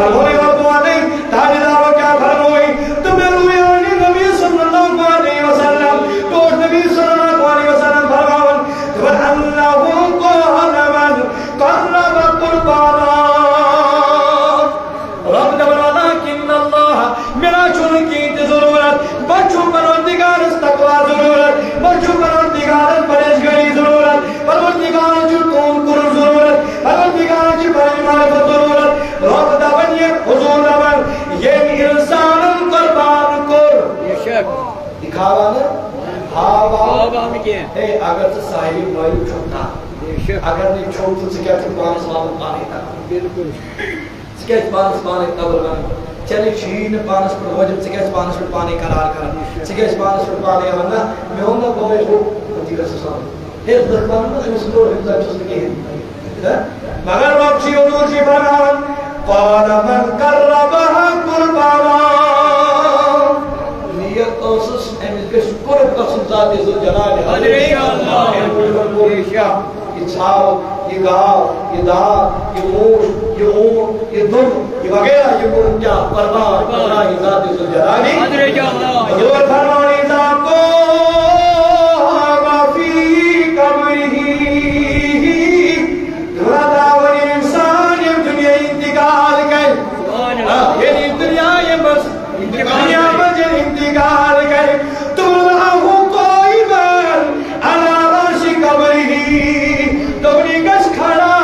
فرموئی وردوا نہیں تاجداروں کیا فرموئی تمہیں رویانی نبی صلی اللہ علیہ وسلم تو نبی صلی اللہ علیہ وسلم فرماون وَأَنَّهُ قَالَ مَنْ قَرَّبَ قُرْبَانًا رب دبرانا کن اللہ میرا چون کی ضرورت بچوں پروردگار استقوا ضرورت بچوں پروردگار پرہیزگاری ضرورت پروردگار جو کون کر ضرورت پروردگار جو معرفت ضرورت رب دبن یہ حضور دبن یہ انسان قربان کر یہ شک دکھاوا نا ہاوا میں کیا ہے اگر تو صاحب مایو چھوٹا اگر نہیں چھوٹ تو کیا تو پانس واپس پانی تھا بالکل سکیت پانس پانی قبر بن چلی چین پانس پر واجب سکیت پانس پر پانی قرار کر سکیت پانس پر پانی ورنہ میں ہوں گا بابے کو دیگر سے سامنے ہے دخبان میں مسلور حفظہ چستے کی ہے مگر واپسی حضور جی فرمان قال من قربها قربانا نیت اوسس امیز کے قرب قسم ذات ذو جلال حضرت اللہ یہ چھاو یہ گاو یہ دار یہ موش یہ اون یہ دن یہ وغیرہ یہ کیا قربان اللہ ذات ذو جلال حضرت اللہ حضور فرمانی ذات کو فی قبرہ دراور انسان یہ دنیا انتقال گئے یہ دنیا یہ بس دنیا بس انتقال گئے تم راہو کوئی بر علا راش قبرہ تمہیں کس کھڑا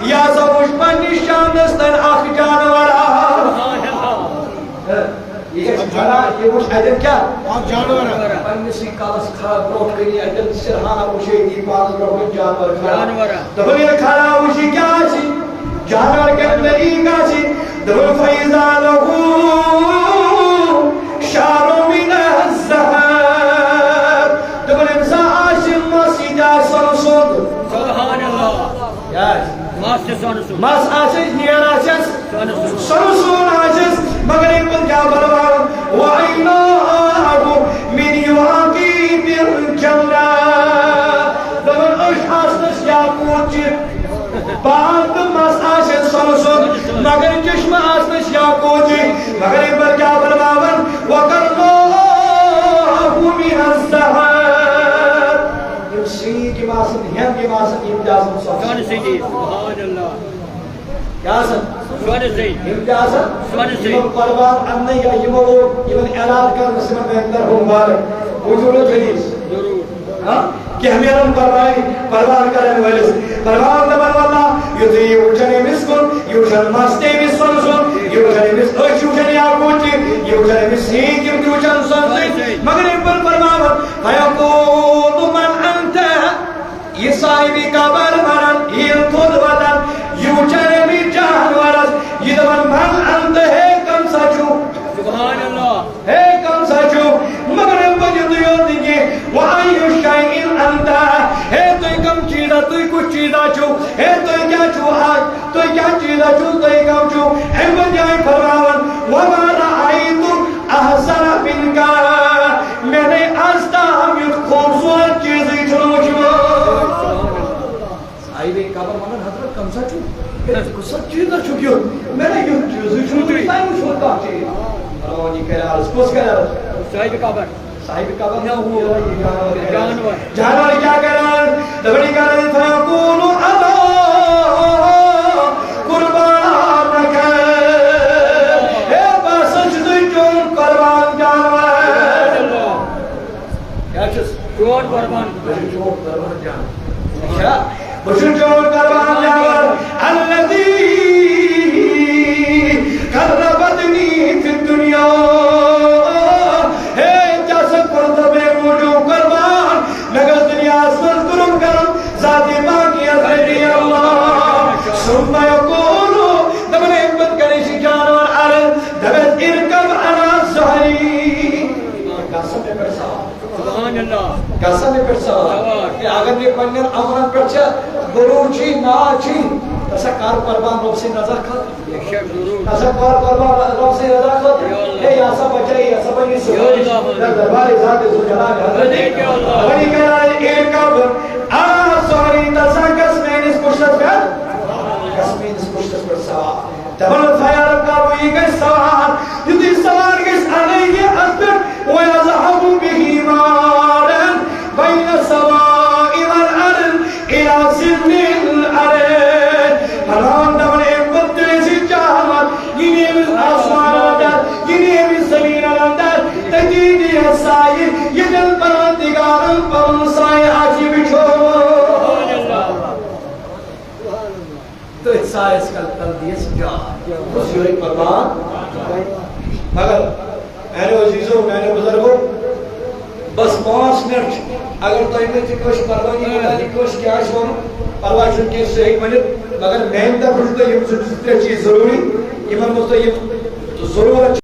یا سبوش پر نشان دستن آخ جانورا یہ کس کھڑا یہ وش ایدن کیا آخ جانورا پنسی کالس خراب روٹ کری ایدن سرحانہ وشی دی پانس روٹ جانور تمہیں کھڑا وشی کیا سی جانور کے اندر ایگا سی دبل فیضا لہو شارو من الزہر دبل انسا آشم مسیدہ سرسود سبحان اللہ ماس آسس نیر آسس سرسون آسس مگر ان کو کیا بلوار وَعِنَاهُ مِنْ يُعَقِيبِ الْجَنَّةِ دبل اش آسس یا کوچی بات ماس آسس سرسون مگر چشم آسس یا کوچی مگر ان پر کیا بلوار وَقَرْنَاهُ مِنَ الزَّهَرِ سین کی ماسن ہم کی ماسن امتیازم سبحان سیدی سبحان اللہ کیا سن سبحان سیدی امتیازم سبحان سیدی یہ قربان انہ یا یمو ایون اعلان کر مسلم بہتر ہوں مبارک حضور حدیث ضرور کہ ہمیں ہم قربان کرنے والے قربان دبر واللہ یدھی یوجن مسکن یوجن مستے مسکن سن یوجن مسکن یوجن یاکوچی یوجن مسیک یوجن سن مگر ان پر قربان فیقول من انت یہ صاحبی قبر مرن یہ خود ودن یوجن بھی جانورس یہ دبر من انت ہے کم سچو سبحان اللہ ہے کم سچو مگر ان پر جدیو دیگی وَأَيُّ شَيْءٍ أَنْتَ ہے توی کم چیزا توی کچھ چیزا چو ہے توی کیا چو آج توی کیا چیزا چو توی کم چو ہم جائے فرماون وَمَا رَأَيْتُ أَحْسَنَ مِنْكَ میں نے آستا ہم یہ خوبصورت چیزی چنو چو صاحبی قبر منن حضرت کم سا چو کچھ سب چیزا چو کیوں میں نے یہ چیزی چنو چو تائی مجھ ہوتا چیز روانی کرال سپوس کرال صاحب قبر صاحب قبر نہ ہو جانور جانور کیا کران دبڑی کران فیقول الا قربانک اے بس سجدی چون قربان جانور کیا چیز چون قربان چون قربان جانور اچھا بشن چون قربان جانور الذی قربتنی فی الدنیا ثم يقول دبل حکمت کرے سی جانور عرض دبل ارکب على ظہری قسم پر سبحان اللہ قسم پر کہ اگر یہ پنن امرن پر چھ گروچی ناچی تسا کار قربان رب سے نظر کھا تسا کار قربان رب سے نظر کھا اے یا سب بچائی یا سب یہ سو دربار ذات ذو جلال حضرت بڑی کرائے ارکب على ظہری تسا قسم اس پشت پر قسمین اس پشت پر سوا تبل فیارب کا سوار یُتھُے سوار گژھِ علیہ اَتھ پٮ۪ٹھ وَیَذْهَبُ بِهِ نَارًا بَیْنَ السَّمَاءِ وَالْأَرْضِ إِلَى ظِلِّ الْأَرْضِ فرمان دَپان اَمہِ پَتہٕ تُلہِ أسۍ یہِ جہنم یہِ نیٖوِس آسمانن اندر یہِ نیٖوِس زٔمیٖنن اندر تٔتی دِیَس سایہِ ییٚتٮ۪ن پروردگارن پنُن سایہِ آسہِ بِچھومُت تٔتھۍ سایَس تل دِیَس جان بس یہے پروان مگر میانو عزیزو میانو بزرگو بس 5 منٹ اگر تۄہہِ مےٚ تہِ کٲنٛسہِ پروانی متعلق کٲنٛسہِ کیٛاہ آسہِ وَنُن پرواے چھُنہٕ کینٛہہ سُہ ہیٚکہِ ؤنِتھ مگر میانہِ طرفہٕ چھُ تۄہہِ یِم 2-3 چیٖز ضروٗری یِمن منٛز تۄہہِ یِم ضروٗرت